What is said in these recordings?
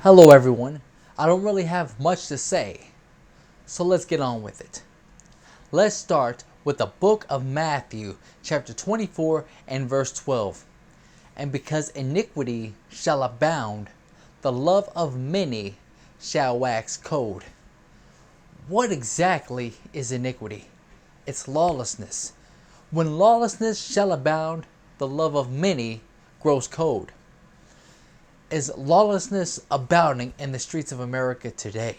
Hello everyone. I don't really have much to say, so let's get on with it. Let's start with the book of Matthew, chapter 24 and verse 12. And because iniquity shall abound, the love of many shall wax cold. What exactly is iniquity? It's lawlessness. When lawlessness shall abound, the love of many grows cold. Is lawlessness abounding in the streets of America today?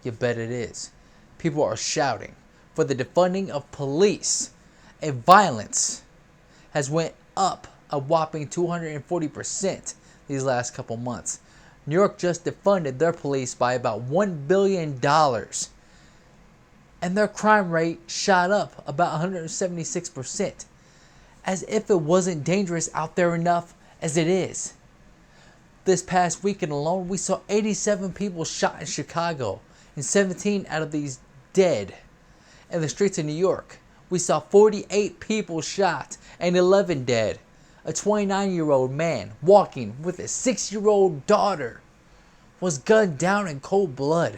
You bet it is. People are shouting for the defunding of police, and violence has went up a whopping 240% these last couple months. New York just defunded their police by about $1 billion, and their crime rate shot up about 176%, as if it wasn't dangerous out there enough as it is. This past weekend alone, we saw 87 people shot in Chicago, and 17 out of these dead. In the streets of New York, we saw 48 people shot and 11 dead. A 29-year-old man walking with a 6-year-old daughter was gunned down in cold blood.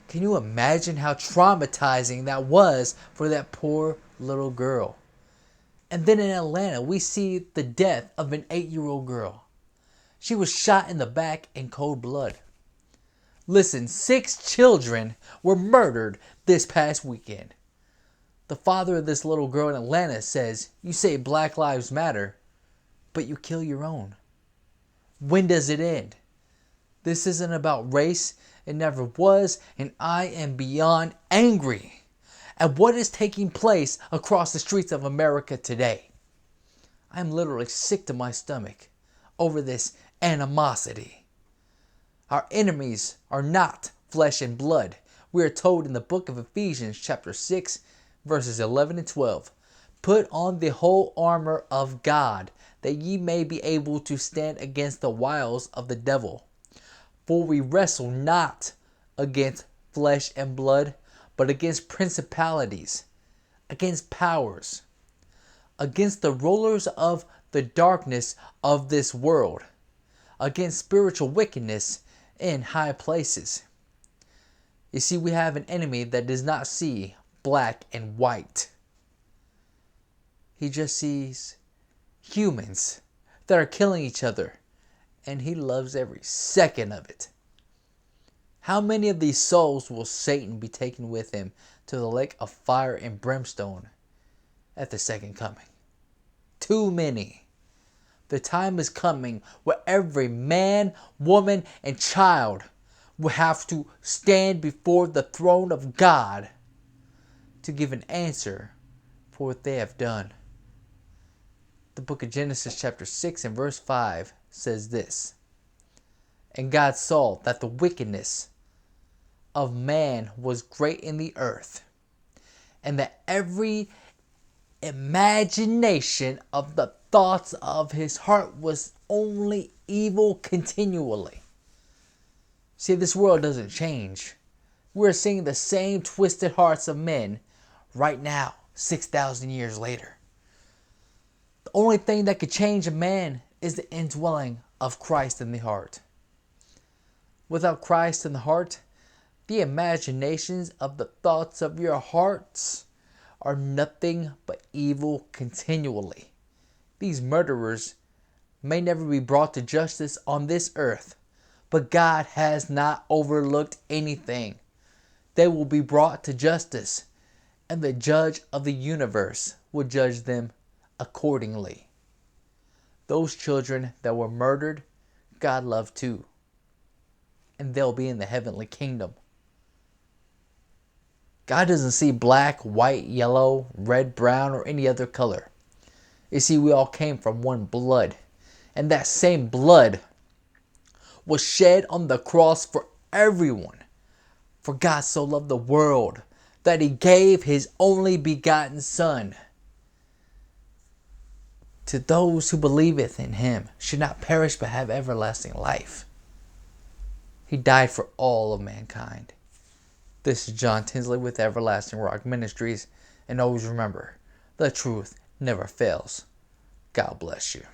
Can you imagine how traumatizing that was for that poor little girl? And then in Atlanta, we see the death of an 8-year-old girl. She was shot in the back in cold blood. Listen, 6 children were murdered this past weekend. The father of this little girl in Atlanta says, "You say Black Lives Matter, but you kill your own. When does it end? This isn't about race. It never was, and I am beyond angry at what is taking place across the streets of America today. I'm literally sick to my stomach over this animosity. Our enemies are not flesh and blood. We are told in the book of Ephesians chapter 6 verses 11 and 12, "Put on the whole armor of God, that ye may be able to stand against the wiles of the devil. For we wrestle not against flesh and blood, but against principalities, against powers, against the rulers of the darkness of this world, against spiritual wickedness in high places." You see, we have an enemy that does not see black and white. He just sees humans that are killing each other, and he loves every second of it. How many of these souls will Satan be taking with him to the lake of fire and brimstone at the second coming? Too many. The time is coming where every man, woman, and child will have to stand before the throne of God to give an answer for what they have done. The book of Genesis chapter 6 and verse 5 says this, "And God saw that the wickedness of man was great in the earth, and that every imagination of the thoughts of his heart was only evil continually." See, this world doesn't change. We're seeing the same twisted hearts of men right now, 6,000 years later. The only thing that could change a man is the indwelling of Christ in the heart. Without Christ in the heart, the imaginations of the thoughts of your hearts are nothing but evil continually. These murderers may never be brought to justice on this earth, but God has not overlooked anything. They will be brought to justice, and the judge of the universe will judge them accordingly. Those children that were murdered, God loved too, and they'll be in the heavenly kingdom. God doesn't see black, white, yellow, red, brown, or any other color. You see, we all came from one blood, and that same blood was shed on the cross for everyone. For God so loved the world that he gave his only begotten Son. To those who believeth in him should not perish but have everlasting life. He died for all of mankind. This is John Tinsley with Everlasting Rock Ministries, and always remember, the truth never fails. God bless you.